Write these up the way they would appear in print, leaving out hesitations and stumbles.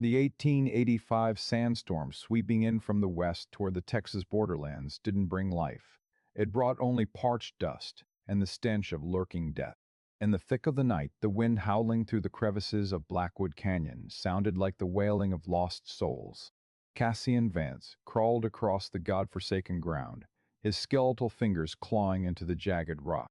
The 1885 sandstorm sweeping in from the west toward the Texas borderlands didn't bring life. It brought only parched dust and the stench of lurking death. In the thick of the night, the wind howling through the crevices of Blackwood Canyon sounded like the wailing of lost souls. Cassian Vance crawled across the godforsaken ground, his skeletal fingers clawing into the jagged rock.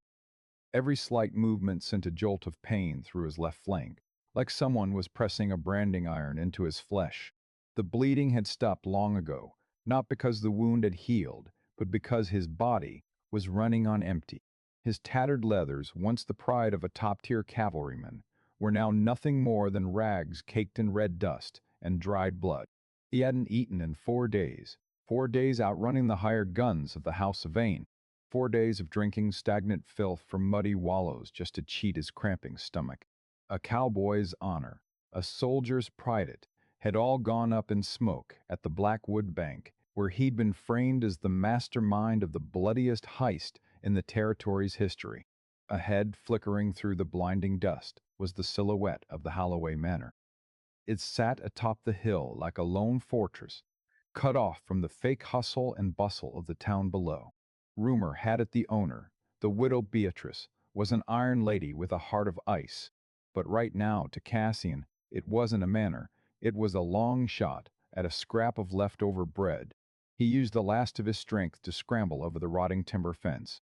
Every slight movement sent a jolt of pain through his left flank, like someone was pressing a branding iron into his flesh. The bleeding had stopped long ago, not because the wound had healed, but because his body was running on empty. His tattered leathers, once the pride of a top-tier cavalryman, were now nothing more than rags caked in red dust and dried blood. He hadn't eaten in 4 days outrunning the hired guns of the House of Vane. 4 days of drinking stagnant filth from muddy wallows just to cheat his cramping stomach. A cowboy's honor, a soldier's pride, had all gone up in smoke at the Blackwood Bank, where he'd been framed as the mastermind of the bloodiest heist in the territory's history. Ahead, flickering through the blinding dust, was the silhouette of the Holloway Manor. It sat atop the hill like a lone fortress, cut off from the fake hustle and bustle of the town below. Rumor had it the owner, the widow Beatrice, was an iron lady with a heart of ice. But right now, to Cassian, it wasn't a manor. It was a long shot at a scrap of leftover bread. He used the last of his strength to scramble over the rotting timber fence.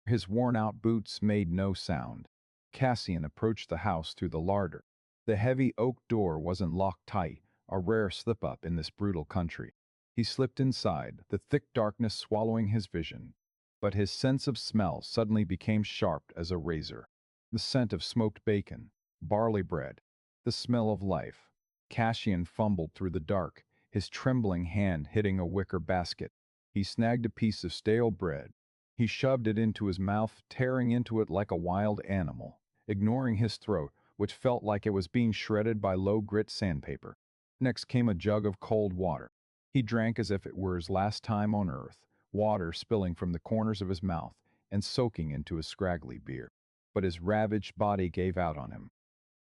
His worn-out boots made no sound. Cassian approached the house through the larder. The heavy oak door wasn't locked tight, a rare slip-up in this brutal country. He slipped inside, the thick darkness swallowing his vision. But his sense of smell suddenly became sharp as a razor. The scent of smoked bacon, barley bread, the smell of life. Cassian fumbled through the dark, his trembling hand hitting a wicker basket. He snagged a piece of stale bread. He shoved it into his mouth, tearing into it like a wild animal, ignoring his throat, which felt like it was being shredded by low-grit sandpaper. Next came a jug of cold water. He drank as if it were his last time on earth, water spilling from the corners of his mouth and soaking into his scraggly beard. But his ravaged body gave out on him.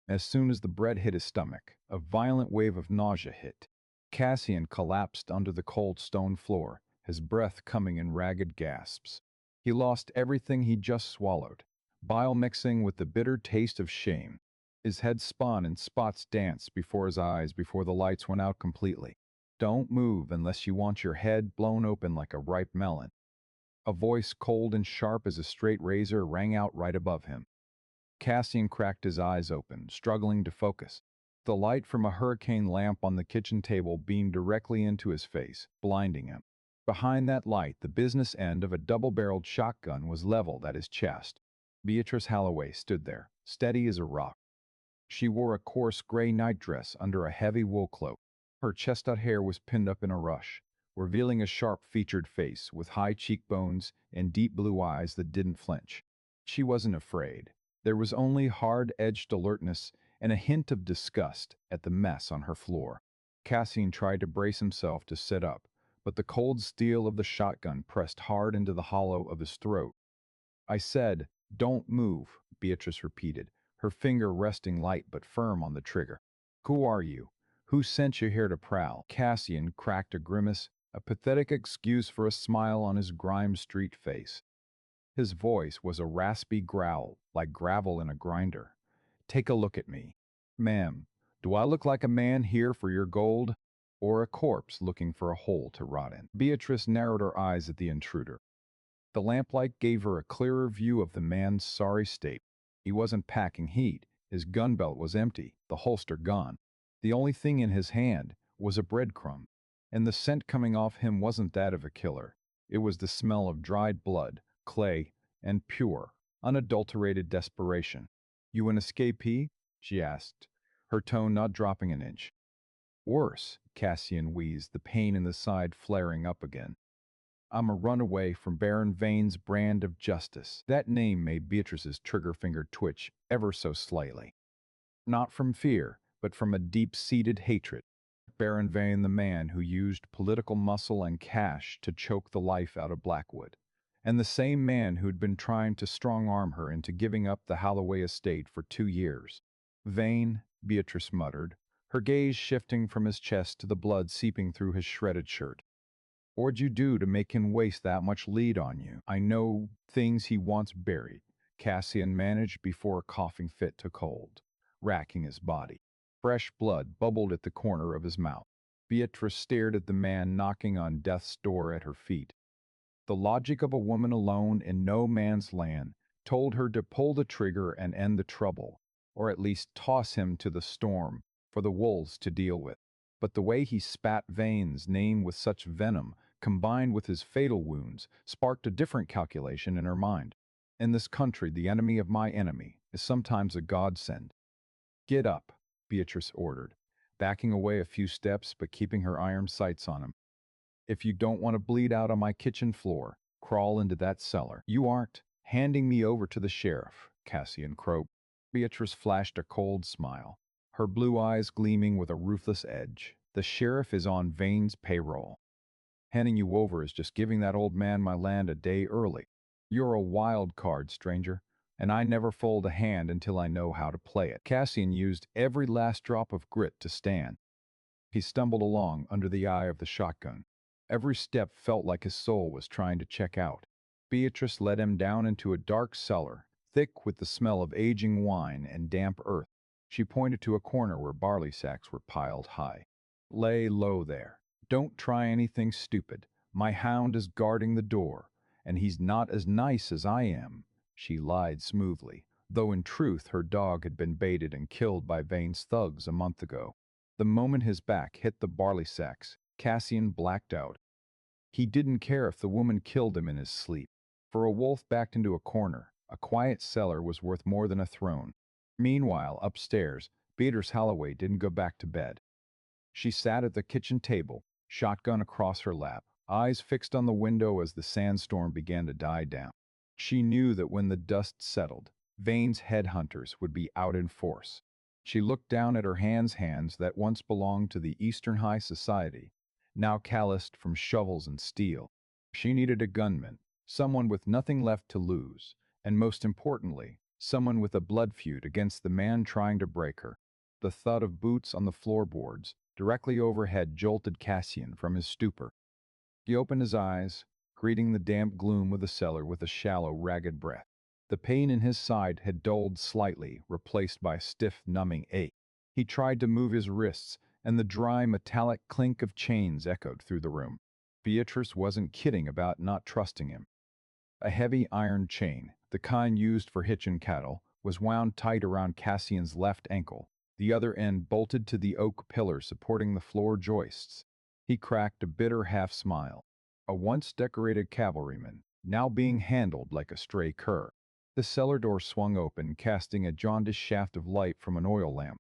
As soon as the bread hit his stomach, a violent wave of nausea hit. Cassian collapsed under the cold stone floor, his breath coming in ragged gasps. He lost everything he'd just swallowed, bile mixing with the bitter taste of shame. His head spun and spots danced before his eyes before the lights went out completely. Don't move unless you want your head blown open like a ripe melon. A voice cold and sharp as a straight razor rang out right above him. Cassian cracked his eyes open, struggling to focus. The light from a hurricane lamp on the kitchen table beamed directly into his face, blinding him. Behind that light, the business end of a double-barreled shotgun was leveled at his chest. Beatrice Holloway stood there, steady as a rock. She wore a coarse gray nightdress under a heavy wool cloak. Her chestnut hair was pinned up in a rush, revealing a sharp-featured face with high cheekbones and deep blue eyes that didn't flinch. She wasn't afraid. There was only hard-edged alertness and a hint of disgust at the mess on her floor. Cassian tried to brace himself to sit up, but the cold steel of the shotgun pressed hard into the hollow of his throat. I said, "Don't move," Beatrice repeated, her finger resting light but firm on the trigger. "Who are you? Who sent you here to prowl?" Cassian cracked a grimace, a pathetic excuse for a smile on his grime streaked face. His voice was a raspy growl, like gravel in a grinder. "Take a look at me. Ma'am, do I look like a man here for your gold, or a corpse looking for a hole to rot in?" Beatrice narrowed her eyes at the intruder. The lamplight gave her a clearer view of the man's sorry state. He wasn't packing heat. His gun belt was empty, the holster gone. The only thing in his hand was a breadcrumb. And the scent coming off him wasn't that of a killer. It was the smell of dried blood, clay, and pure, unadulterated desperation. "You an escapee?" she asked, her tone not dropping an inch. "Worse," Cassian wheezed, the pain in the side flaring up again. "I'm a runaway from Baron Vane's brand of justice." That name made Beatrice's trigger finger twitch ever so slightly. Not from fear, but from a deep-seated hatred. Baron Vane, the man who used political muscle and cash to choke the life out of Blackwood. And the same man who'd been trying to strong-arm her into giving up the Holloway estate for 2 years. "Vane," Beatrice muttered, her gaze shifting from his chest to the blood seeping through his shredded shirt. What'd you do to make him waste that much lead on you? I know things he wants buried, Cassian managed before a coughing fit took hold, racking his body. Fresh blood bubbled at the corner of his mouth. Beatrice stared at the man knocking on death's door at her feet. The logic of a woman alone in no man's land told her to pull the trigger and end the trouble, or at least toss him to the storm for the wolves to deal with. But the way he spat Vane's name with such venom, combined with his fatal wounds, sparked a different calculation in her mind. In this country, the enemy of my enemy is sometimes a godsend. Get up, Beatrice ordered, backing away a few steps but keeping her iron sights on him. If you don't want to bleed out on my kitchen floor, crawl into that cellar. You aren't handing me over to the sheriff, Cassian croaked. Beatrice flashed a cold smile, her blue eyes gleaming with a ruthless edge. The sheriff is on Vane's payroll. Handing you over is just giving that old man my land a day early. You're a wild card, stranger, and I never fold a hand until I know how to play it. Cassian used every last drop of grit to stand. He stumbled along under the eye of the shotgun. Every step felt like his soul was trying to check out. Beatrice led him down into a dark cellar, thick with the smell of aging wine and damp earth. She pointed to a corner where barley sacks were piled high. Lay low there. Don't try anything stupid. My hound is guarding the door, and he's not as nice as I am. She lied smoothly, though in truth her dog had been baited and killed by Vane's thugs a month ago. The moment his back hit the barley sacks, Cassian blacked out. He didn't care if the woman killed him in his sleep. For a wolf backed into a corner, a quiet cellar was worth more than a throne. Meanwhile, upstairs, Beatrice Holloway didn't go back to bed. She sat at the kitchen table, shotgun across her lap, eyes fixed on the window as the sandstorm began to die down. She knew that when the dust settled, Vane's headhunters would be out in force. She looked down at her hands that once belonged to the Eastern High Society, now calloused from shovels and steel. She needed a gunman, someone with nothing left to lose, and most importantly, someone with a blood feud against the man trying to break her. The thud of boots on the floorboards directly overhead jolted Cassian from his stupor. He opened his eyes, greeting the damp gloom of the cellar with a shallow, ragged breath. The pain in his side had dulled slightly, replaced by a stiff, numbing ache. He tried to move his wrists, and the dry, metallic clink of chains echoed through the room. Beatrice wasn't kidding about not trusting him. A heavy iron chain, the kind used for hitching cattle, was wound tight around Cassian's left ankle, the other end bolted to the oak pillar supporting the floor joists. He cracked a bitter half-smile. A once-decorated cavalryman, now being handled like a stray cur. The cellar door swung open, casting a jaundiced shaft of light from an oil lamp.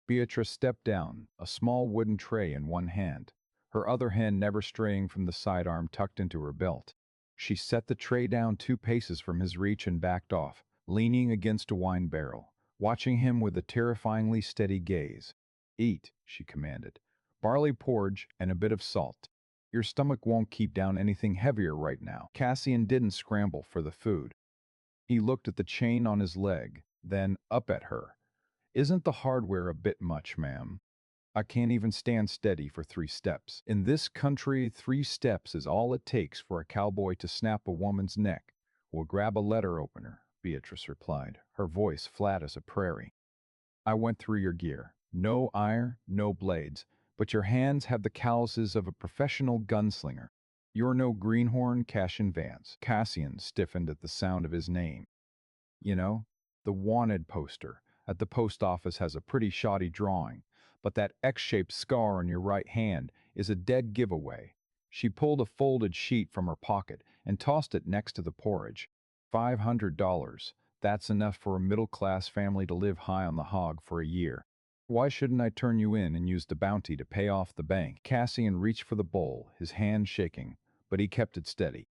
Beatrice stepped down, a small wooden tray in one hand, her other hand never straying from the sidearm tucked into her belt. She set the tray down 2 paces from his reach and backed off, leaning against a wine barrel, watching him with a terrifyingly steady gaze. Eat, she commanded. Barley porridge and a bit of salt. Your stomach won't keep down anything heavier right now. Cassian didn't scramble for the food. He looked at the chain on his leg, then up at her. Isn't the hardware a bit much, ma'am? I can't even stand steady for 3 steps. In this country, 3 steps is all it takes for a cowboy to snap a woman's neck. We'll grab a letter opener, Beatrice replied, her voice flat as a prairie. I went through your gear. No iron, no blades, but your hands have the calluses of a professional gunslinger. You're no greenhorn Cassian Vance. Cassian stiffened at the sound of his name. You know, the wanted poster at the post office has a pretty shoddy drawing, but that X-shaped scar on your right hand is a dead giveaway. She pulled a folded sheet from her pocket and tossed it next to the porridge. $500. That's enough for a middle-class family to live high on the hog for a year. Why shouldn't I turn you in and use the bounty to pay off the bank? Cassian reached for the bowl, his hand shaking, but he kept it steady.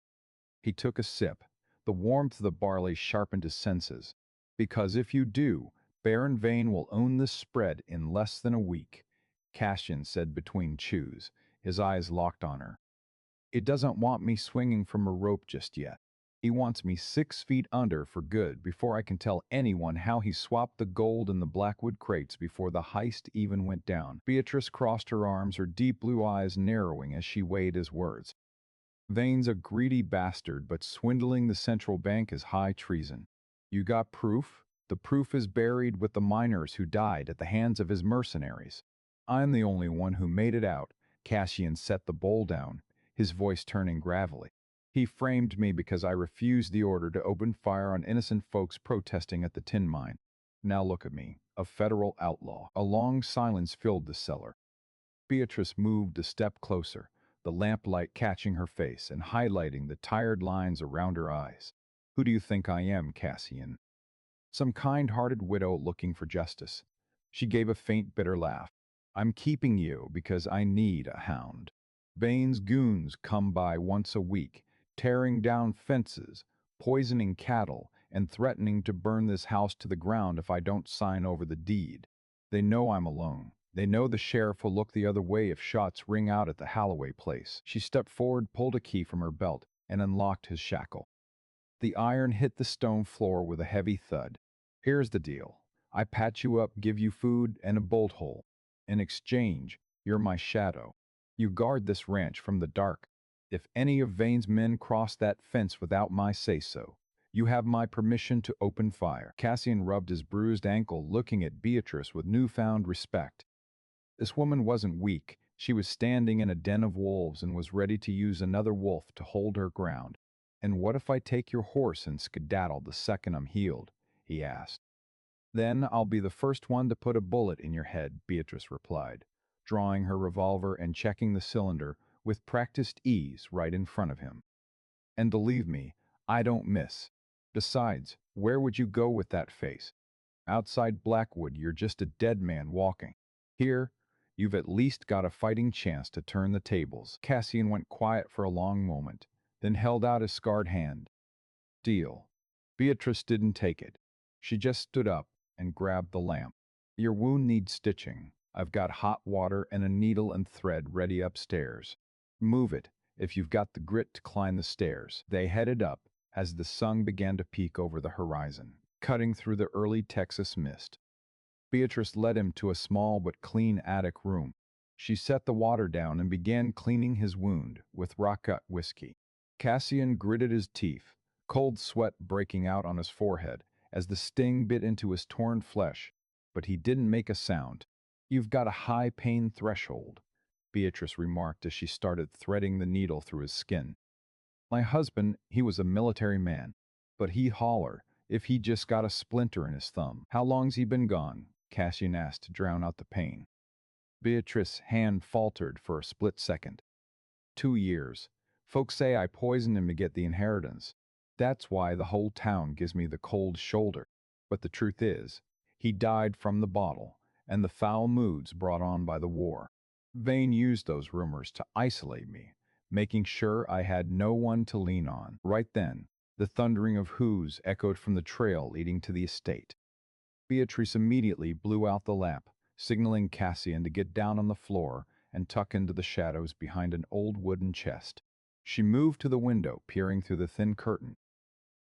He took a sip. The warmth of the barley sharpened his senses. Because if you do, Baron Vane will own this spread in less than a week, Cassian said between chews, his eyes locked on her. It doesn't want me swinging from a rope just yet. He wants me 6 feet under for good before I can tell anyone how he swapped the gold in the Blackwood crates before the heist even went down. Beatrice crossed her arms, her deep blue eyes narrowing as she weighed his words. Vane's a greedy bastard, but swindling the central bank is high treason. You got proof? The proof is buried with the miners who died at the hands of his mercenaries. I'm the only one who made it out. Cassian set the bowl down, his voice turning gravelly. He framed me because I refused the order to open fire on innocent folks protesting at the tin mine. Now look at me, a federal outlaw. A long silence filled the cellar. Beatrice moved a step closer, the lamplight catching her face and highlighting the tired lines around her eyes. Who do you think I am, Cassian? Some kind-hearted widow looking for justice. She gave a faint, bitter laugh. I'm keeping you because I need a hound. Bane's goons come by once a week, tearing down fences, poisoning cattle, and threatening to burn this house to the ground if I don't sign over the deed. They know I'm alone. They know the sheriff will look the other way if shots ring out at the Holloway place. She stepped forward, pulled a key from her belt, and unlocked his shackle. The iron hit the stone floor with a heavy thud. Here's the deal. I patch you up, give you food and a bolt hole. In exchange, you're my shadow. You guard this ranch from the dark. If any of Vane's men cross that fence without my say-so, you have my permission to open fire. Cassian rubbed his bruised ankle, looking at Beatrice with newfound respect. This woman wasn't weak. She was standing in a den of wolves and was ready to use another wolf to hold her ground. And what if I take your horse and skedaddle the second I'm healed? He asked. Then I'll be the first one to put a bullet in your head, Beatrice replied, drawing her revolver and checking the cylinder with practiced ease right in front of him. And believe me, I don't miss. Besides, where would you go with that face? Outside Blackwood, you're just a dead man walking. Here, you've at least got a fighting chance to turn the tables. Cassian went quiet for a long moment, then held out his scarred hand. Deal. Beatrice didn't take it. She just stood up and grabbed the lamp. Your wound needs stitching. I've got hot water and a needle and thread ready upstairs. Move it if you've got the grit to climb the stairs. They headed up as the sun began to peek over the horizon, cutting through the early Texas mist. Beatrice led him to a small but clean attic room. She set the water down and began cleaning his wound with rock-cut whiskey. Cassian gritted his teeth, cold sweat breaking out on his forehead as the sting bit into his torn flesh, but he didn't make a sound. You've got a high pain threshold, Beatrice remarked as she started threading the needle through his skin. My husband, he was a military man, but he'd holler if he just got a splinter in his thumb. How long's he been gone? Cassian asked to drown out the pain. Beatrice's hand faltered for a split second. 2 years. Folks say I poisoned him to get the inheritance. That's why the whole town gives me the cold shoulder. But the truth is, he died from the bottle and the foul moods brought on by the war. Vane used those rumors to isolate me, making sure I had no one to lean on. Right then, the thundering of hooves echoed from the trail leading to the estate. Beatrice immediately blew out the lamp, signaling Cassian to get down on the floor and tuck into the shadows behind an old wooden chest. She moved to the window, peering through the thin curtain.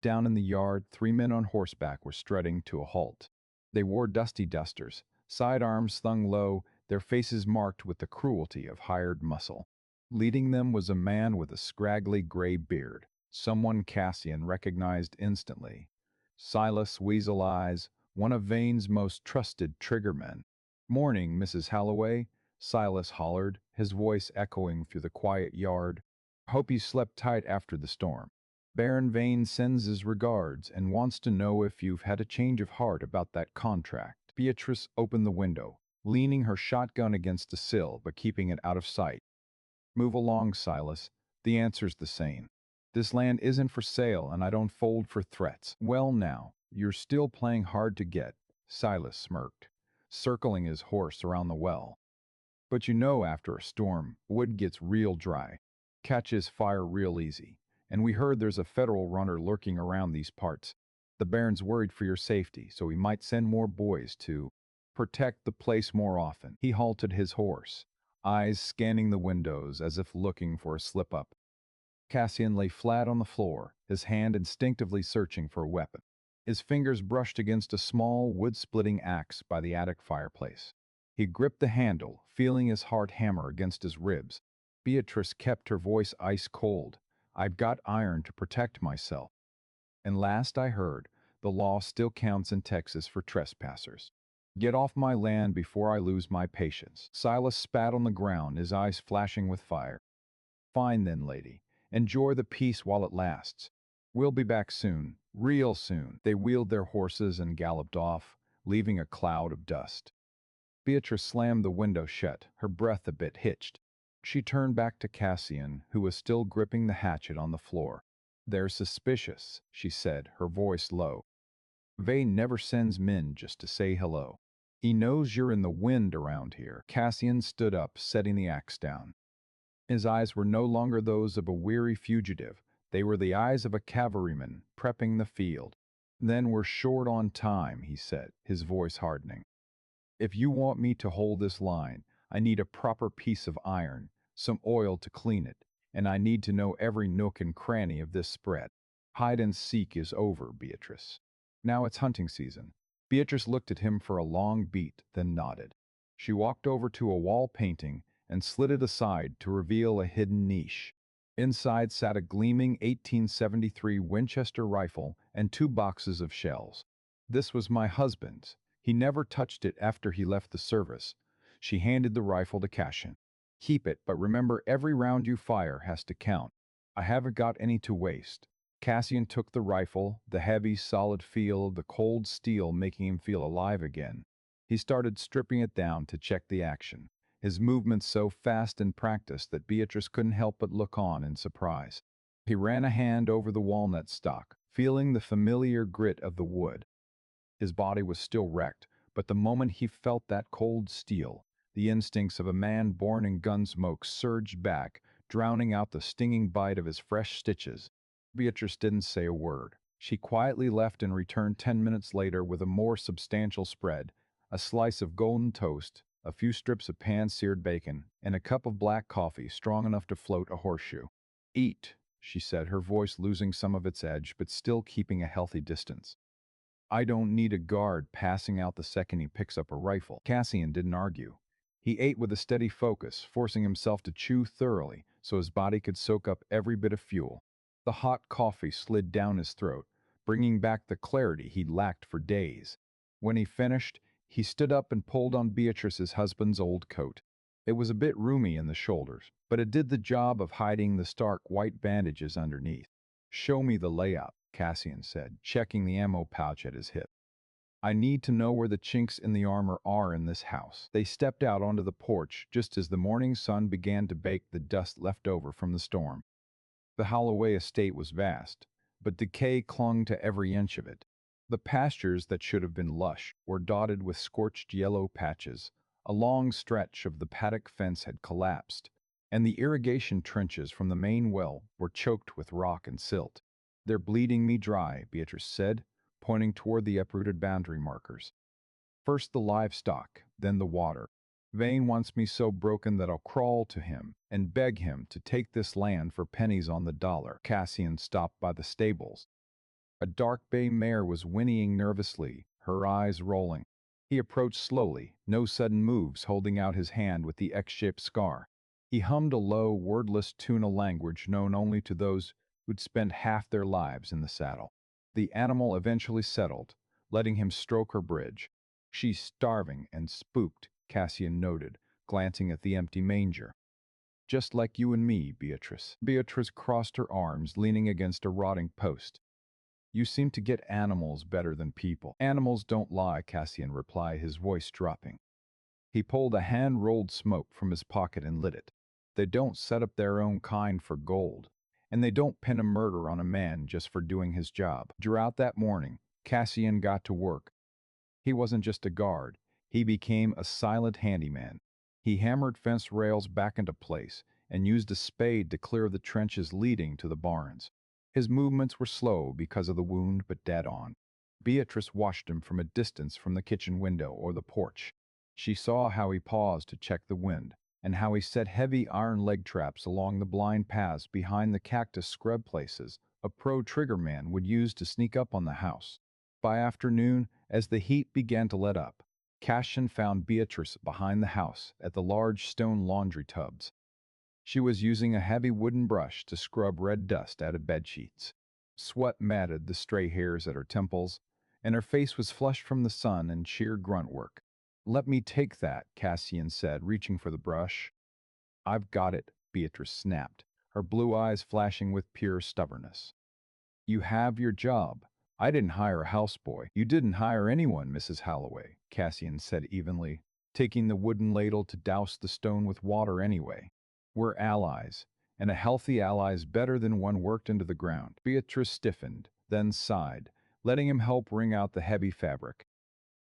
Down in the yard, 3 men on horseback were strutting to a halt. They wore dusty dusters, sidearms slung low, their faces marked with the cruelty of hired muscle. Leading them was a man with a scraggly gray beard, someone Cassian recognized instantly. Silas Weasel Eyes, one of Vane's most trusted triggermen. "Morning, Mrs. Holloway," Silas hollered, his voice echoing through the quiet yard. "Hope you slept tight after the storm. Baron Vane sends his regards and wants to know if you've had a change of heart about that contract." Beatrice opened the window, leaning her shotgun against the sill but keeping it out of sight. "Move along, Silas. The answer's the same. This land isn't for sale and I don't fold for threats." "Well now, you're still playing hard to get," Silas smirked, circling his horse around the well. "But you know after a storm, wood gets real dry, catches fire real easy, and we heard there's a federal runner lurking around these parts. The Baron's worried for your safety, so he might send more boys to protect the place more often." He halted his horse, eyes scanning the windows as if looking for a slip-up. Cassian lay flat on the floor, his hand instinctively searching for a weapon. His fingers brushed against a small wood-splitting axe by the attic fireplace. He gripped the handle, feeling his heart hammer against his ribs. Beatrice kept her voice ice cold. "I've got iron to protect myself. And last I heard, the law still counts in Texas for trespassers. Get off my land before I lose my patience." Silas spat on the ground, his eyes flashing with fire. "Fine then, lady. Enjoy the peace while it lasts. We'll be back soon, real soon." They wheeled their horses and galloped off, leaving a cloud of dust. Beatrice slammed the window shut, her breath a bit hitched. She turned back to Cassian, who was still gripping the hatchet on the floor. "They're suspicious," she said, her voice low. "Vane never sends men just to say hello. He knows you're in the wind around here." Cassian stood up, setting the axe down. His eyes were no longer those of a weary fugitive. They were the eyes of a cavalryman prepping the field. "Then we're short on time," he said, his voice hardening. "If you want me to hold this line, I need a proper piece of iron, some oil to clean it, and I need to know every nook and cranny of this spread. Hide and seek is over, Beatrice. Now it's hunting season." Beatrice looked at him for a long beat, then nodded. She walked over to a wall painting and slid it aside to reveal a hidden niche. Inside sat a gleaming 1873 Winchester rifle and 2 boxes of shells. "This was my husband's. He never touched it after he left the service." She handed the rifle to Cassian. "Keep it, but remember every round you fire has to count. I haven't got any to waste." Cassian took the rifle, the heavy, solid feel of the cold steel making him feel alive again. He started stripping it down to check the action, his movements so fast and practiced that Beatrice couldn't help but look on in surprise. He ran a hand over the walnut stock, feeling the familiar grit of the wood. His body was still wrecked, but the moment he felt that cold steel, the instincts of a man born in gunsmoke surged back, drowning out the stinging bite of his fresh stitches. Beatrice didn't say a word. She quietly left and returned 10 minutes later with a more substantial spread, a slice of golden toast, a few strips of pan-seared bacon, and a cup of black coffee strong enough to float a horseshoe. "Eat," she said, her voice losing some of its edge but still keeping a healthy distance. "I don't need a guard passing out the second he picks up a rifle." Cassian didn't argue. He ate with a steady focus, forcing himself to chew thoroughly so his body could soak up every bit of fuel. The hot coffee slid down his throat, bringing back the clarity he'd lacked for days. When he finished, he stood up and pulled on Beatrice's husband's old coat. It was a bit roomy in the shoulders, but it did the job of hiding the stark white bandages underneath. "Show me the layout," Cassian said, checking the ammo pouch at his hip. "I need to know where the chinks in the armor are in this house." They stepped out onto the porch just as the morning sun began to bake the dust left over from the storm. The Holloway estate was vast, but decay clung to every inch of it. The pastures that should have been lush were dotted with scorched yellow patches. A long stretch of the paddock fence had collapsed, and the irrigation trenches from the main well were choked with rock and silt. "They're bleeding me dry," Beatrice said, pointing toward the uprooted boundary markers. "First the livestock, then the water. Vane wants me so broken that I'll crawl to him and beg him to take this land for pennies on the dollar." Cassian stopped by the stables. A dark bay mare was whinnying nervously, her eyes rolling. He approached slowly, no sudden moves, holding out his hand with the X-shaped scar. He hummed a low, wordless tune, a language known only to those who'd spent half their lives in the saddle. The animal eventually settled, letting him stroke her bridge. "She's starving and spooked," Cassian noted, glancing at the empty manger. "Just like you and me, Beatrice." Beatrice crossed her arms, leaning against a rotting post. "You seem to get animals better than people." "Animals don't lie," Cassian replied, his voice dropping. He pulled a hand-rolled smoke from his pocket and lit it. "They don't set up their own kind for gold, and they don't pin a murder on a man just for doing his job." Throughout that morning, Cassian got to work. He wasn't just a guard. He became a silent handyman. He hammered fence rails back into place and used a spade to clear the trenches leading to the barns. His movements were slow because of the wound, but dead on. Beatrice watched him from a distance from the kitchen window or the porch. She saw how he paused to check the wind, and how he set heavy iron leg traps along the blind paths behind the cactus scrub places a pro trigger man would use to sneak up on the house. By afternoon, as the heat began to let up, Cassian found Beatrice behind the house at the large stone laundry tubs. She was using a heavy wooden brush to scrub red dust out of bedsheets. Sweat matted the stray hairs at her temples, and her face was flushed from the sun and sheer grunt work. "Let me take that," Cassian said, reaching for the brush. "I've got it," Beatrice snapped, her blue eyes flashing with pure stubbornness. "You have your job. I didn't hire a houseboy." "You didn't hire anyone, Mrs. Holloway," Cassian said evenly, taking the wooden ladle to douse the stone with water anyway. "We're allies, and a healthy ally's better than one worked into the ground." Beatrice stiffened, then sighed, letting him help wring out the heavy fabric.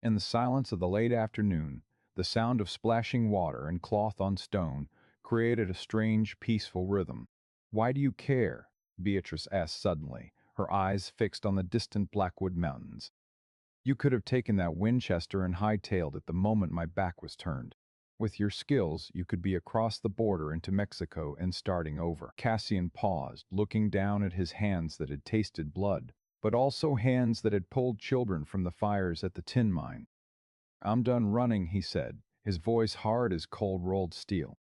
In the silence of the late afternoon, the sound of splashing water and cloth on stone created a strange, peaceful rhythm. "Why do you care?" Beatrice asked suddenly, her eyes fixed on the distant Blackwood Mountains. "You could have taken that Winchester and hightailed it the moment my back was turned. With your skills, you could be across the border into Mexico and starting over." Cassian paused, looking down at his hands that had tasted blood, but also hands that had pulled children from the fires at the tin mine. "I'm done running," he said, his voice hard as cold-rolled steel.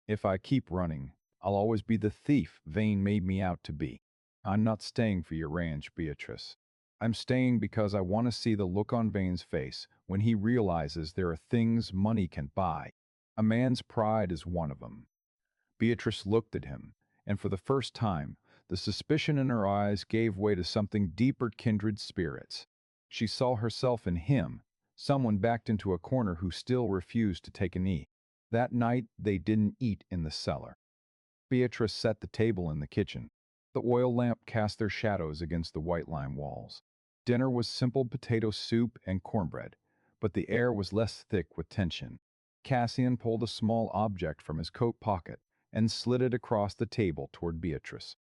"If I keep running, I'll always be the thief Vane made me out to be. I'm not staying for your ranch, Beatrice. I'm staying because I want to see the look on Vane's face when he realizes there are things money can buy. A man's pride is one of them." Beatrice looked at him, and for the first time, the suspicion in her eyes gave way to something deeper kindred spirits. She saw herself in him, someone backed into a corner who still refused to take a knee. That night, they didn't eat in the cellar. Beatrice set the table in the kitchen. The oil lamp cast their shadows against the white lime walls. Dinner was simple potato soup and cornbread, but the air was less thick with tension. Cassian pulled a small object from his coat pocket and slid it across the table toward Beatrice.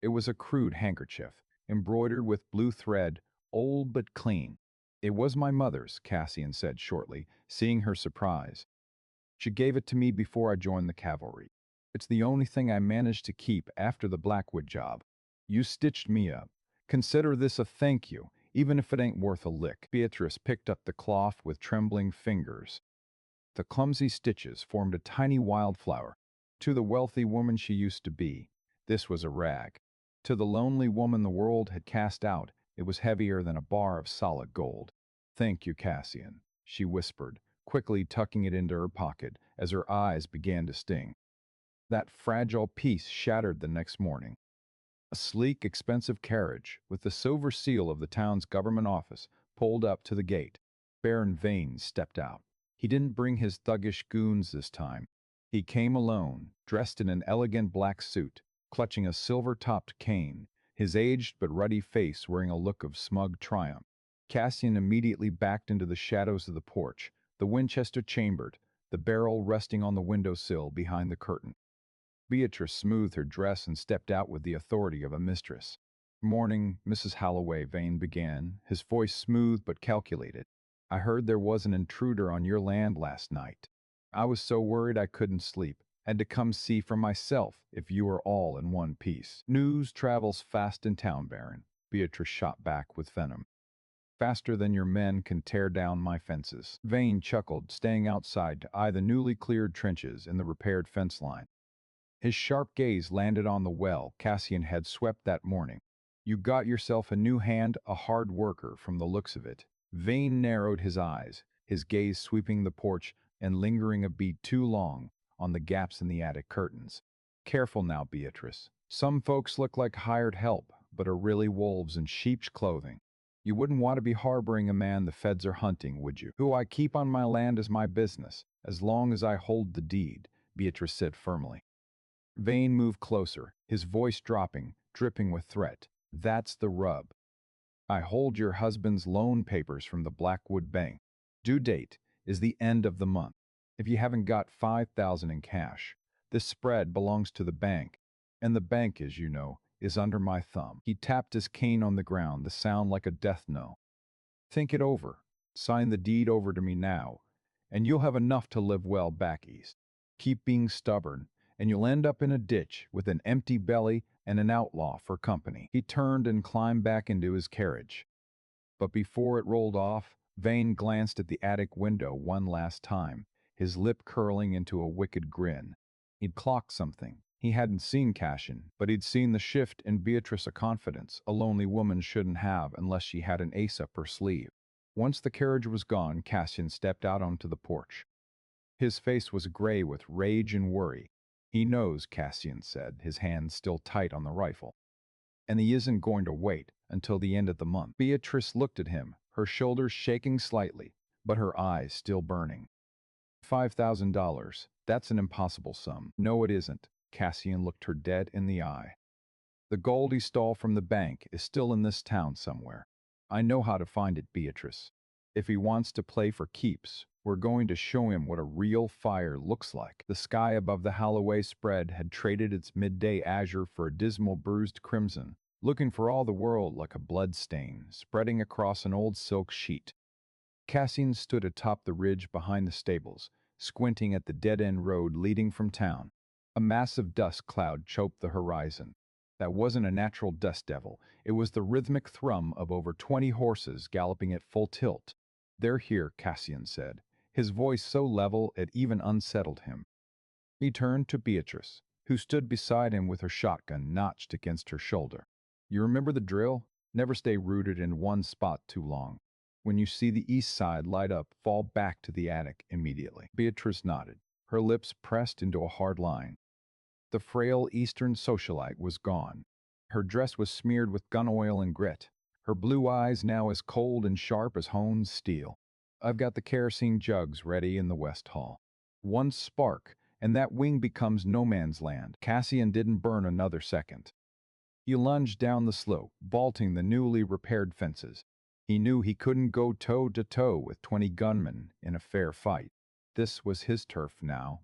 It was a crude handkerchief, embroidered with blue thread, old but clean. "It was my mother's," Cassian said shortly, seeing her surprise. "She gave it to me before I joined the cavalry. It's the only thing I managed to keep after the Blackwood job. You stitched me up. Consider this a thank you, even if it ain't worth a lick." Beatrice picked up the cloth with trembling fingers. The clumsy stitches formed a tiny wildflower. To the wealthy woman she used to be, this was a rag. To the lonely woman the world had cast out, it was heavier than a bar of solid gold. "Thank you, Cassian," she whispered, quickly tucking it into her pocket as her eyes began to sting. That fragile piece shattered the next morning. A sleek, expensive carriage, with the silver seal of the town's government office, pulled up to the gate. Baron Vane stepped out. He didn't bring his thuggish goons this time. He came alone, dressed in an elegant black suit, clutching a silver-topped cane, his aged but ruddy face wearing a look of smug triumph. Cassian immediately backed into the shadows of the porch, the Winchester chambered, the barrel resting on the windowsill behind the curtain. Beatrice smoothed her dress and stepped out with the authority of a mistress. "Morning, Mrs. Holloway," Vane began, his voice smooth but calculated. "I heard there was an intruder on your land last night. I was so worried I couldn't sleep. Had to come see for myself if you were all in one piece." "News travels fast in town, Baron," Beatrice shot back with venom. "Faster than your men can tear down my fences." Vane chuckled, staying outside to eye the newly cleared trenches and the repaired fence line. His sharp gaze landed on the well Cassian had swept that morning. "You got yourself a new hand, a hard worker, from the looks of it." Vane narrowed his eyes, his gaze sweeping the porch and lingering a beat too long on the gaps in the attic curtains. "Careful now, Beatrice. Some folks look like hired help, but are really wolves in sheep's clothing. You wouldn't want to be harboring a man the feds are hunting, would you?" "Who I keep on my land is my business, as long as I hold the deed," Beatrice said firmly. Vane moved closer, his voice dropping, dripping with threat. "That's the rub. I hold your husband's loan papers from the Blackwood Bank. Due date is the end of the month. If you haven't got 5,000 in cash, this spread belongs to the bank, and the bank, as you know, is under my thumb." He tapped his cane on the ground, the sound like a death knell. "Think it over. Sign the deed over to me now, and you'll have enough to live well back east." Keep being stubborn, and you'll end up in a ditch with an empty belly and an outlaw for company." He turned and climbed back into his carriage. But before it rolled off, Vane glanced at the attic window one last time, his lip curling into a wicked grin. He'd clocked something. He hadn't seen Cassian, but he'd seen the shift in Beatrice's confidence a lonely woman shouldn't have unless she had an ace up her sleeve. Once the carriage was gone, Cassian stepped out onto the porch. His face was gray with rage and worry. "He knows," Cassian said, his hands still tight on the rifle. "And he isn't going to wait until the end of the month." Beatrice looked at him, her shoulders shaking slightly, but her eyes still burning. $5,000. That's an impossible sum." "No, it isn't." Cassian looked her dead in the eye. "The gold he stole from the bank is still in this town somewhere. I know how to find it, Beatrice. If he wants to play for keeps, we're going to show him what a real fire looks like." The sky above the Holloway spread had traded its midday azure for a dismal bruised crimson, looking for all the world like a blood stain spreading across an old silk sheet. Cassian stood atop the ridge behind the stables, squinting at the dead-end road leading from town. A massive dust cloud choked the horizon. That wasn't a natural dust devil. It was the rhythmic thrum of over 20 horses galloping at full tilt. "They're here," Cassian said, his voice so level it even unsettled him. He turned to Beatrice, who stood beside him with her shotgun notched against her shoulder. "You remember the drill? Never stay rooted in one spot too long. When you see the east side light up, fall back to the attic immediately." Beatrice nodded, her lips pressed into a hard line. The frail Eastern socialite was gone. Her dress was smeared with gun oil and grit, her blue eyes now as cold and sharp as honed steel. "I've got the kerosene jugs ready in the West Hall. One spark, and that wing becomes no man's land." Cassian didn't burn another second. He lunged down the slope, vaulting the newly repaired fences. He knew he couldn't go toe-to-toe with 20 gunmen in a fair fight. This was his turf now,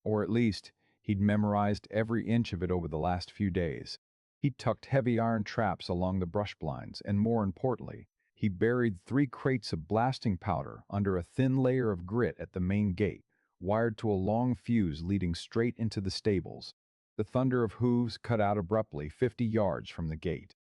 or at least, he'd memorized every inch of it over the last few days. He tucked heavy iron traps along the brush blinds, and more importantly, he buried 3 crates of blasting powder under a thin layer of grit at the main gate, wired to a long fuse leading straight into the stables. The thunder of hooves cut out abruptly 50 yards from the gate.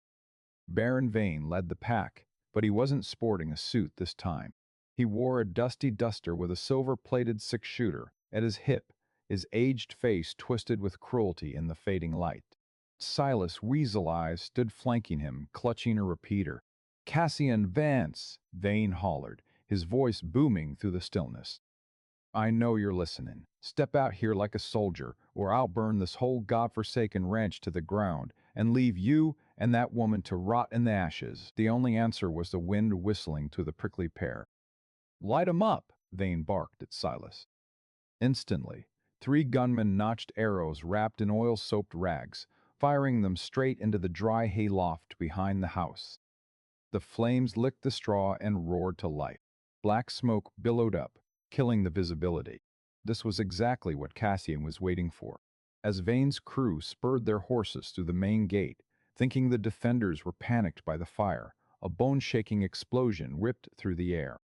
Baron Vane led the pack, but he wasn't sporting a suit this time. He wore a dusty duster with a silver-plated six-shooter at his hip, his aged face twisted with cruelty in the fading light. Silas Weasel Eyes stood flanking him, clutching a repeater. "Cassian Vance!" Vane hollered, his voice booming through the stillness. "I know you're listening. Step out here like a soldier, or I'll burn this whole godforsaken ranch to the ground and leave you and that woman to rot in the ashes." The only answer was the wind whistling through the prickly pear. "Light 'em up!" Vane barked at Silas. Instantly, 3 gunmen notched arrows wrapped in oil-soaked rags, firing them straight into the dry hay loft behind the house. The flames licked the straw and roared to life. Black smoke billowed up, killing the visibility. This was exactly what Cassian was waiting for. As Vane's crew spurred their horses through the main gate, thinking the defenders were panicked by the fire, a bone-shaking explosion ripped through the air.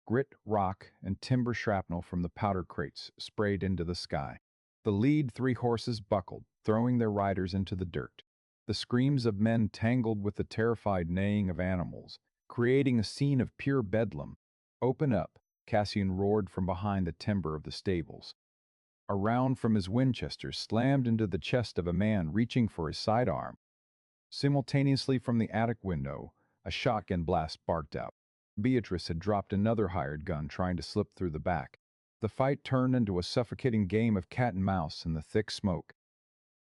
Grit, rock, and timber shrapnel from the powder crates sprayed into the sky. The lead 3 horses buckled, throwing their riders into the dirt. The screams of men tangled with the terrified neighing of animals, creating a scene of pure bedlam. "Open up," Cassian roared from behind the timber of the stables. A round from his Winchester slammed into the chest of a man reaching for his sidearm. Simultaneously from the attic window, a shotgun blast barked out. Beatrice had dropped another hired gun trying to slip through the back. The fight turned into a suffocating game of cat and mouse in the thick smoke.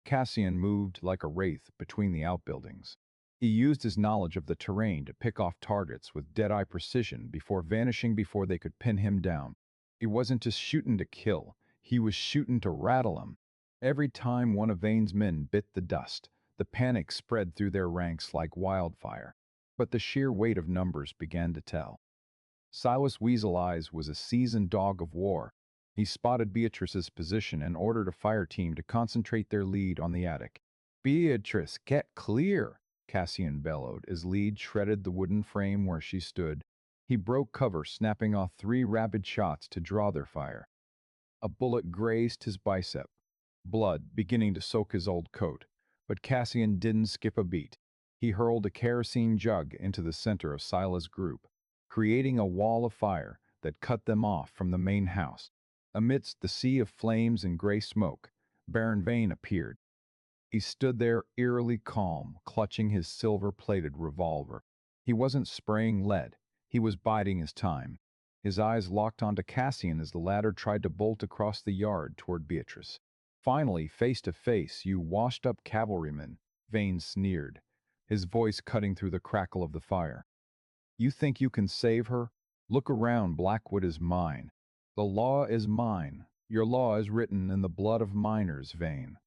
Cassian moved like a wraith between the outbuildings. He used his knowledge of the terrain to pick off targets with dead-eye precision before vanishing before they could pin him down. He wasn't just shooting to kill, he was shooting to rattle him. Every time one of Vane's men bit the dust, the panic spread through their ranks like wildfire. But the sheer weight of numbers began to tell. Silas Weasel Eyes was a seasoned dog of war. He spotted Beatrice's position and ordered a fire team to concentrate their lead on the attic. "Beatrice, get clear!" Cassian bellowed as Lead shredded the wooden frame where she stood. He broke cover, snapping off 3 rapid shots to draw their fire. A bullet grazed his bicep, blood beginning to soak his old coat. But Cassian didn't skip a beat. He hurled a kerosene jug into the center of Sila's group, creating a wall of fire that cut them off from the main house. Amidst the sea of flames and gray smoke, Baron Vane appeared. He stood there eerily calm, clutching his silver-plated revolver. He wasn't spraying lead. He was biding his time. His eyes locked onto Cassian as the latter tried to bolt across the yard toward Beatrice. Finally, face to face, you washed-up cavalryman, Vane sneered, his voice cutting through the crackle of the fire. You think you can save her? Look around, Blackwood is mine. The law is mine. Your law is written in the blood of miners, Vane.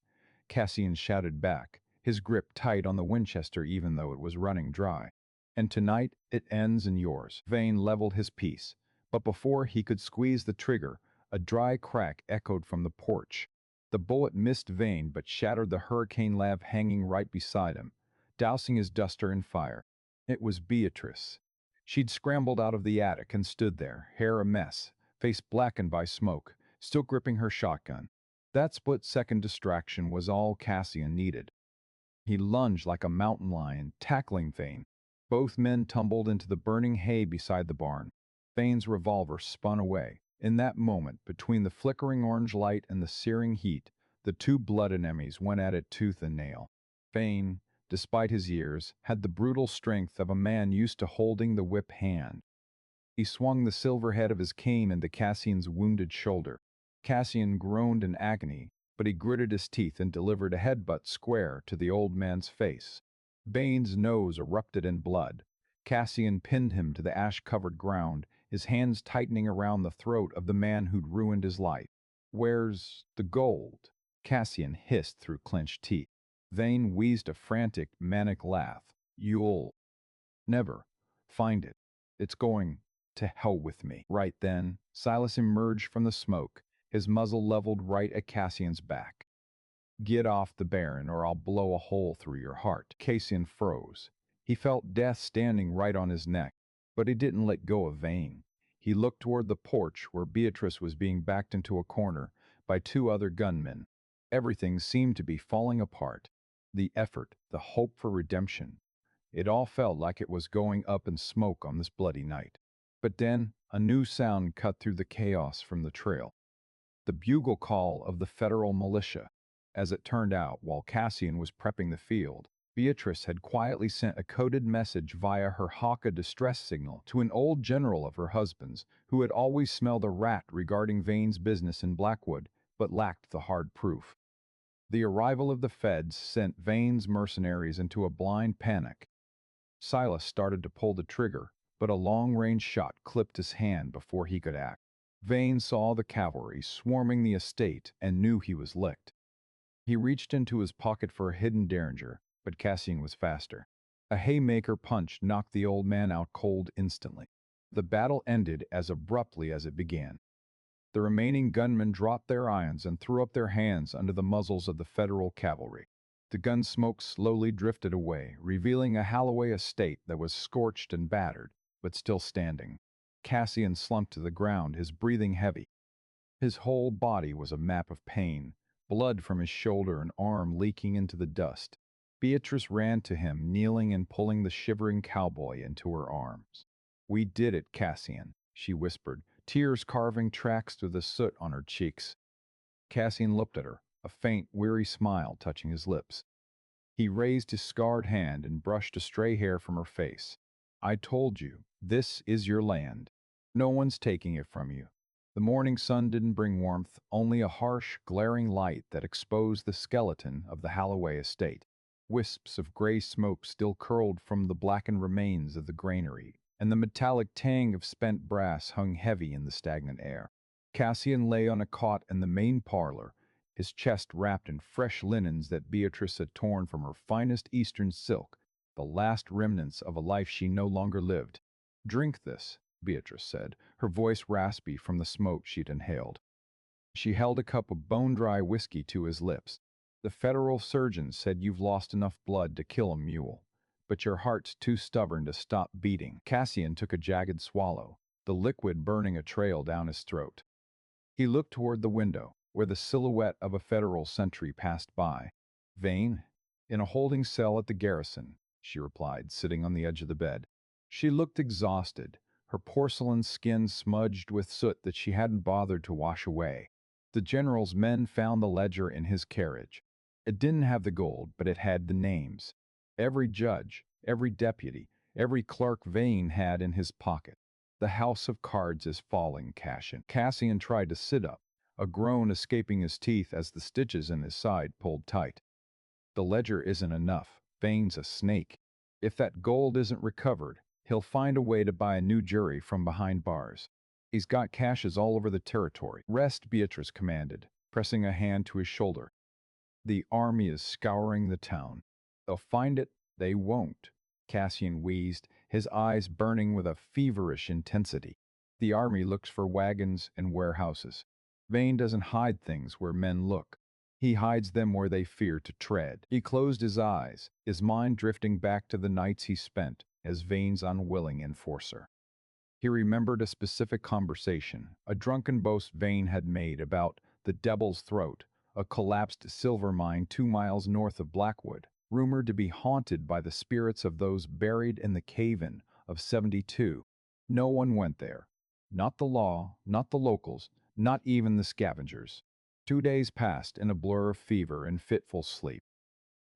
Cassian shouted back, his grip tight on the Winchester even though it was running dry. And tonight it ends in yours. Vane leveled his piece, but before he could squeeze the trigger, a dry crack echoed from the porch. The bullet missed Vane but shattered the hurricane lamp hanging right beside him, dousing his duster in fire. It was Beatrice. She'd scrambled out of the attic and stood there, hair a mess, face blackened by smoke, still gripping her shotgun. That split-second distraction was all Cassian needed. He lunged like a mountain lion, tackling Vane. Both men tumbled into the burning hay beside the barn. Vane's revolver spun away. In that moment, between the flickering orange light and the searing heat, the two blood enemies went at it tooth and nail. Vane, despite his years, had the brutal strength of a man used to holding the whip hand. He swung the silver head of his cane into Cassian's wounded shoulder. Cassian groaned in agony, but he gritted his teeth and delivered a headbutt square to the old man's face. Vane's nose erupted in blood. Cassian pinned him to the ash-covered ground, his hands tightening around the throat of the man who'd ruined his life. "Where's the gold?" Cassian hissed through clenched teeth. Vane wheezed a frantic, manic laugh. "You'll never find it. It's going to hell with me." Right then, Silas emerged from the smoke, his muzzle leveled right at Cassian's back. "Get off the Baron, or I'll blow a hole through your heart." Cassian froze. He felt death standing right on his neck, but he didn't let go of Vane. He looked toward the porch where Beatrice was being backed into a corner by two other gunmen. Everything seemed to be falling apart. The effort, the hope for redemption. It all felt like it was going up in smoke on this bloody night. But then, a new sound cut through the chaos from the trail. The bugle call of the federal militia. As it turned out, while Cassian was prepping the field, Beatrice had quietly sent a coded message via her Hawka distress signal to an old general of her husband's who had always smelled a rat regarding Vane's business in Blackwood, but lacked the hard proof. The arrival of the feds sent Vane's mercenaries into a blind panic. Silas started to pull the trigger, but a long-range shot clipped his hand before he could act. Vane saw the cavalry swarming the estate and knew he was licked. He reached into his pocket for a hidden derringer, but Cassian was faster. A haymaker punch knocked the old man out cold instantly. The battle ended as abruptly as it began. The remaining gunmen dropped their irons and threw up their hands under the muzzles of the Federal cavalry. The gun smoke slowly drifted away, revealing a Holloway estate that was scorched and battered, but still standing. Cassian slumped to the ground, his breathing heavy. His whole body was a map of pain, blood from his shoulder and arm leaking into the dust. Beatrice ran to him, kneeling and pulling the shivering cowboy into her arms. "We did it, Cassian," she whispered, tears carving tracks through the soot on her cheeks. Cassian looked at her, a faint, weary smile touching his lips. He raised his scarred hand and brushed a stray hair from her face. "I told you, this is your land. No one's taking it from you." The morning sun didn't bring warmth, only a harsh, glaring light that exposed the skeleton of the Holloway estate. Wisps of gray smoke still curled from the blackened remains of the granary, and the metallic tang of spent brass hung heavy in the stagnant air. Cassian lay on a cot in the main parlor, his chest wrapped in fresh linens that Beatrice had torn from her finest Eastern silk, the last remnants of a life she no longer lived. "Drink this," Beatrice said, her voice raspy from the smoke she'd inhaled. She held a cup of bone-dry whiskey to his lips. "The federal surgeon said you've lost enough blood to kill a mule, but your heart's too stubborn to stop beating." Cassian took a jagged swallow, the liquid burning a trail down his throat. He looked toward the window, where the silhouette of a federal sentry passed by. Vane? In a holding cell at the garrison, she replied, sitting on the edge of the bed. She looked exhausted, her porcelain skin smudged with soot that she hadn't bothered to wash away. The general's men found the ledger in his carriage. It didn't have the gold, but it had the names. Every judge, every deputy, every clerk Vane had in his pocket. The house of cards is falling, Cassian tried to sit up, a groan escaping his teeth as the stitches in his side pulled tight. The ledger isn't enough. Vane's a snake. If that gold isn't recovered, he'll find a way to buy a new jury from behind bars. He's got caches all over the territory. Rest, Beatrice commanded, pressing a hand to his shoulder. The army is scouring the town. They'll find it. They won't. Cassian wheezed, his eyes burning with a feverish intensity. The army looks for wagons and warehouses. Vane doesn't hide things where men look. He hides them where they fear to tread. He closed his eyes, his mind drifting back to the nights he spent as Vane's unwilling enforcer. He remembered a specific conversation, a drunken boast Vane had made about the Devil's Throat, a collapsed silver mine 2 miles north of Blackwood, rumored to be haunted by the spirits of those buried in the cave-in of 72. No one went there. Not the law, not the locals, not even the scavengers. 2 days passed in a blur of fever and fitful sleep.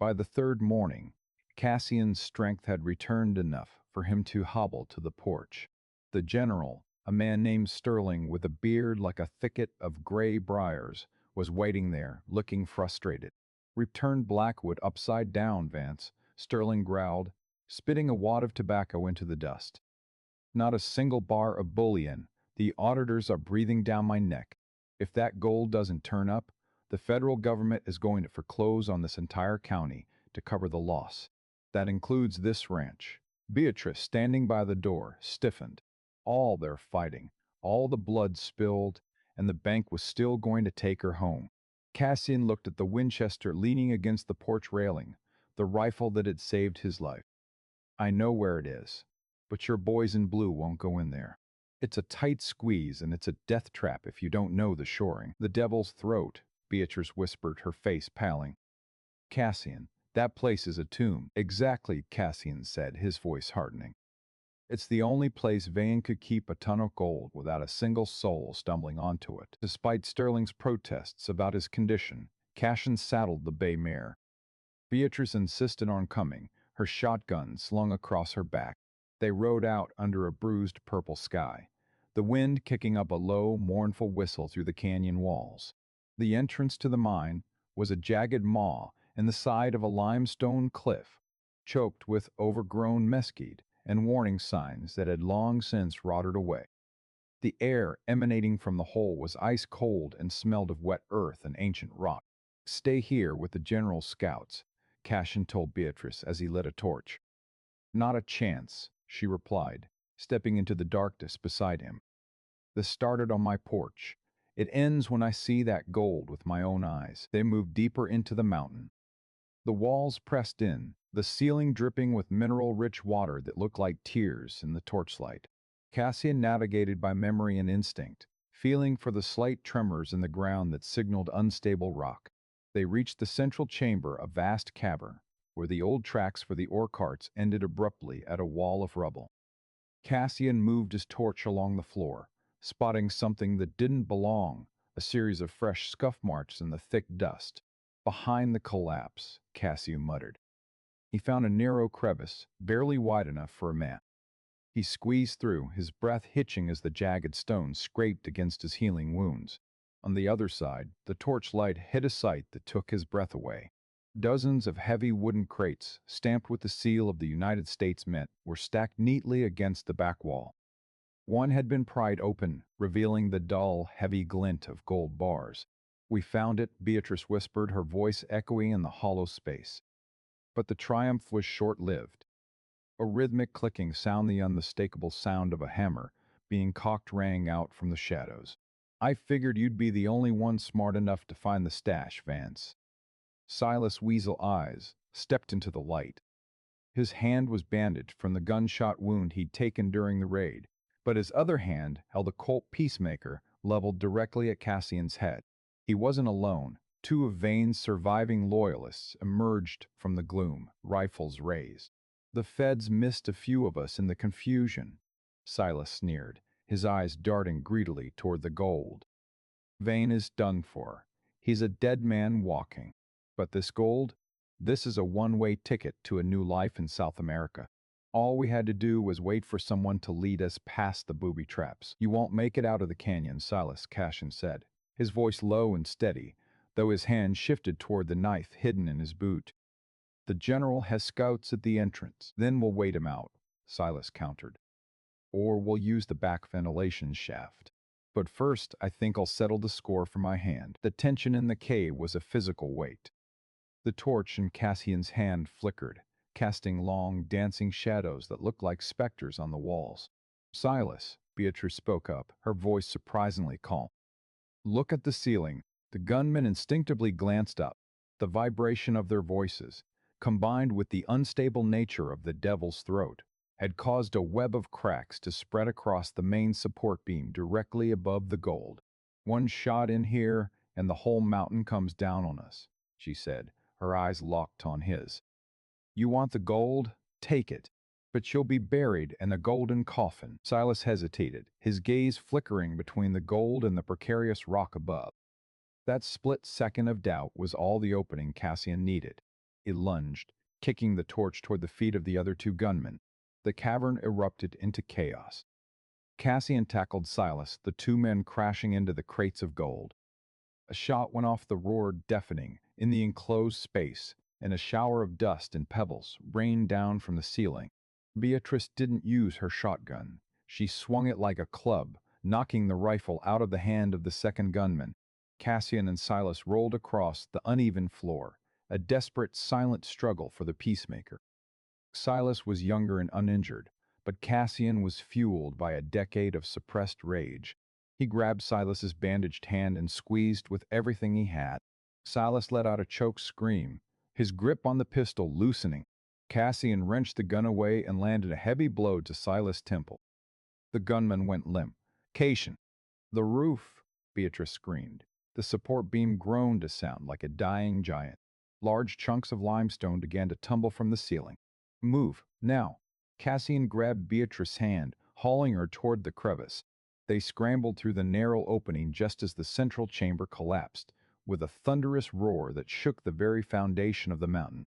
By the third morning, Cassian's strength had returned enough for him to hobble to the porch. The general, a man named Sterling with a beard like a thicket of gray briars, was waiting there, looking frustrated. "We've turned Blackwood upside down, Vance," Sterling growled, spitting a wad of tobacco into the dust. "Not a single bar of bullion. The auditors are breathing down my neck. If that gold doesn't turn up, the federal government is going to foreclose on this entire county to cover the loss. That includes this ranch." Beatrice, standing by the door, stiffened. All their fighting, all the blood spilled, and the bank was still going to take her home. Cassian looked at the Winchester leaning against the porch railing, the rifle that had saved his life. "I know where it is, but your boys in blue won't go in there. It's a tight squeeze and it's a death trap if you don't know the shoring." "The Devil's Throat," Beatrice whispered, her face paling. "Cassian, that place is a tomb." "Exactly," Cassian said, his voice hardening. "It's the only place Vane could keep a ton of gold without a single soul stumbling onto it." Despite Sterling's protests about his condition, Cassian saddled the bay mare. Beatrice insisted on coming, her shotgun slung across her back. They rode out under a bruised purple sky, the wind kicking up a low, mournful whistle through the canyon walls. The entrance to the mine was a jagged maw in the side of a limestone cliff, choked with overgrown mesquite and warning signs that had long since rotted away. The air emanating from the hole was ice cold and smelled of wet earth and ancient rock. "Stay here with the general's scouts," Cassian told Beatrice as he lit a torch. "Not a chance," she replied, stepping into the darkness beside him. "This started on my porch. It ends when I see that gold with my own eyes." They moved deeper into the mountain. The walls pressed in, the ceiling dripping with mineral-rich water that looked like tears in the torchlight. Cassian navigated by memory and instinct, feeling for the slight tremors in the ground that signaled unstable rock. They reached the central chamber, a vast cavern, where the old tracks for the ore carts ended abruptly at a wall of rubble. Cassian moved his torch along the floor, spotting something that didn't belong, a series of fresh scuff marks in the thick dust. "Behind the collapse," Cassian muttered. He found a narrow crevice, barely wide enough for a man. He squeezed through, his breath hitching as the jagged stones scraped against his healing wounds. On the other side, the torchlight hit a sight that took his breath away. Dozens of heavy wooden crates, stamped with the seal of the United States Mint, were stacked neatly against the back wall. One had been pried open, revealing the dull, heavy glint of gold bars. "We found it," Beatrice whispered, her voice echoing in the hollow space. But the triumph was short-lived. A rhythmic clicking sound, the unmistakable sound of a hammer being cocked, rang out from the shadows. "I figured you'd be the only one smart enough to find the stash, Vance." Silas' weasel eyes stepped into the light. His hand was bandaged from the gunshot wound he'd taken during the raid, but his other hand held a Colt Peacemaker leveled directly at Cassian's head. He wasn't alone. Two of Vane's surviving loyalists emerged from the gloom, rifles raised. The feds missed a few of us in the confusion, Silas sneered, his eyes darting greedily toward the gold. Vane is done for. He's a dead man walking. But this gold? This is a one-way ticket to a new life in South America. All we had to do was wait for someone to lead us past the booby traps. You won't make it out of the canyon, Silas, Cassian said, his voice low and steady, though his hand shifted toward the knife hidden in his boot. The general has scouts at the entrance. Then we'll wait him out, Silas countered. Or we'll use the back ventilation shaft. But first, I think I'll settle the score for my hand. The tension in the cave was a physical weight. The torch in Cassian's hand flickered, casting long, dancing shadows that looked like specters on the walls. Silas, Beatrice spoke up, her voice surprisingly calm. Look at the ceiling. The gunmen instinctively glanced up. The vibration of their voices, combined with the unstable nature of the devil's throat, had caused a web of cracks to spread across the main support beam directly above the gold. One shot in here, and the whole mountain comes down on us, she said, her eyes locked on his. You want the gold? Take it. But you'll be buried in a golden coffin. Silas hesitated, his gaze flickering between the gold and the precarious rock above. That split second of doubt was all the opening Cassian needed. He lunged, kicking the torch toward the feet of the other two gunmen. The cavern erupted into chaos. Cassian tackled Silas, the two men crashing into the crates of gold. A shot went off, the roar deafening in the enclosed space, and a shower of dust and pebbles rained down from the ceiling. Beatrice didn't use her shotgun. She swung it like a club, knocking the rifle out of the hand of the second gunman. Cassian and Silas rolled across the uneven floor, a desperate, silent struggle for the peacemaker. Silas was younger and uninjured, but Cassian was fueled by a decade of suppressed rage. He grabbed Silas's bandaged hand and squeezed with everything he had. Silas let out a choked scream, his grip on the pistol loosening. Cassian wrenched the gun away and landed a heavy blow to Silas' temple. The gunman went limp. Cassian! The roof! Beatrice screamed. The support beam groaned to sound like a dying giant. Large chunks of limestone began to tumble from the ceiling. Move, now! Cassian grabbed Beatrice's hand, hauling her toward the crevice. They scrambled through the narrow opening just as the central chamber collapsed, with a thunderous roar that shook the very foundation of the mountain.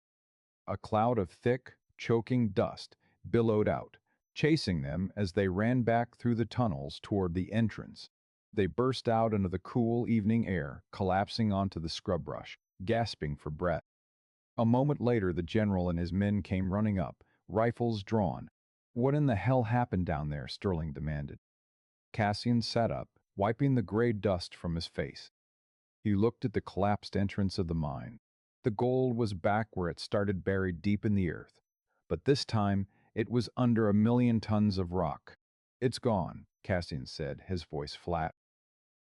A cloud of thick, choking dust billowed out, chasing them as they ran back through the tunnels toward the entrance. They burst out into the cool evening air, collapsing onto the scrub brush, gasping for breath. A moment later, the general and his men came running up, rifles drawn. What in the hell happened down there? Sterling demanded. Cassian sat up, wiping the gray dust from his face. He looked at the collapsed entrance of the mine. The gold was back where it started, buried deep in the earth. But this time, it was under 1,000,000 tons of rock. It's gone, Cassian said, his voice flat.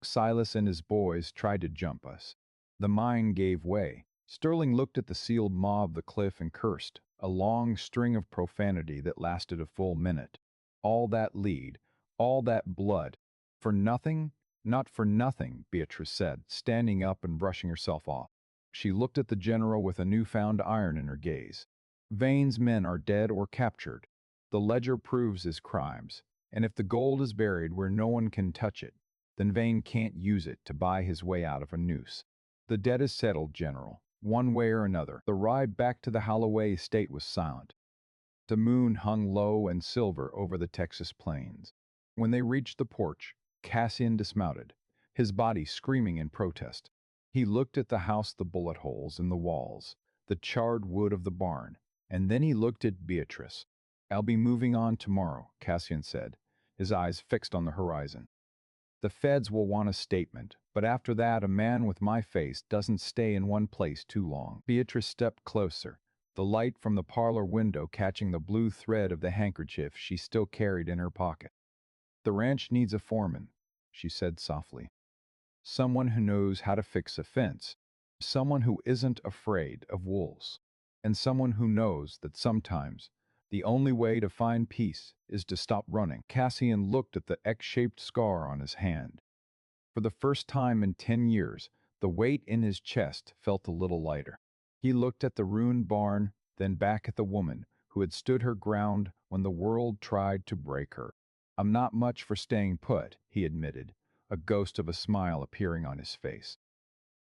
Silas and his boys tried to jump us. The mine gave way. Sterling looked at the sealed maw of the cliff and cursed, a long string of profanity that lasted a full minute. All that lead, all that blood, for nothing? Not for nothing, Beatrice said, standing up and brushing herself off. She looked at the general with a newfound iron in her gaze. Vane's men are dead or captured. The ledger proves his crimes, and if the gold is buried where no one can touch it, then Vane can't use it to buy his way out of a noose. The debt is settled, General. One way or another. The ride back to the Holloway estate was silent. The moon hung low and silver over the Texas plains. When they reached the porch, Cassian dismounted, his body screaming in protest. He looked at the house, the bullet holes in the walls, the charred wood of the barn, and then he looked at Beatrice. I'll be moving on tomorrow, Cassian said, his eyes fixed on the horizon. The feds will want a statement, but after that, a man with my face doesn't stay in one place too long. Beatrice stepped closer, the light from the parlor window catching the blue thread of the handkerchief she still carried in her pocket. The ranch needs a foreman, she said softly. Someone who knows how to fix a fence, someone who isn't afraid of wolves, and someone who knows that sometimes the only way to find peace is to stop running. Cassian looked at the X-shaped scar on his hand. For the first time in 10 years, the weight in his chest felt a little lighter. He looked at the ruined barn, then back at the woman who had stood her ground when the world tried to break her. "I'm not much for staying put," he admitted, a ghost of a smile appearing on his face.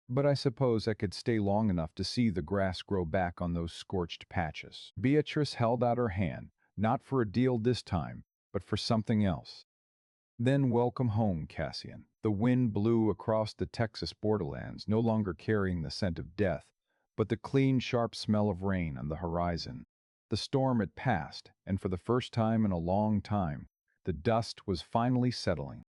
"But I suppose I could stay long enough to see the grass grow back on those scorched patches." Beatrice held out her hand, not for a deal this time, but for something else. "Then welcome home, Cassian." The wind blew across the Texas borderlands, no longer carrying the scent of death, but the clean, sharp smell of rain on the horizon. The storm had passed, and for the first time in a long time, the dust was finally settling.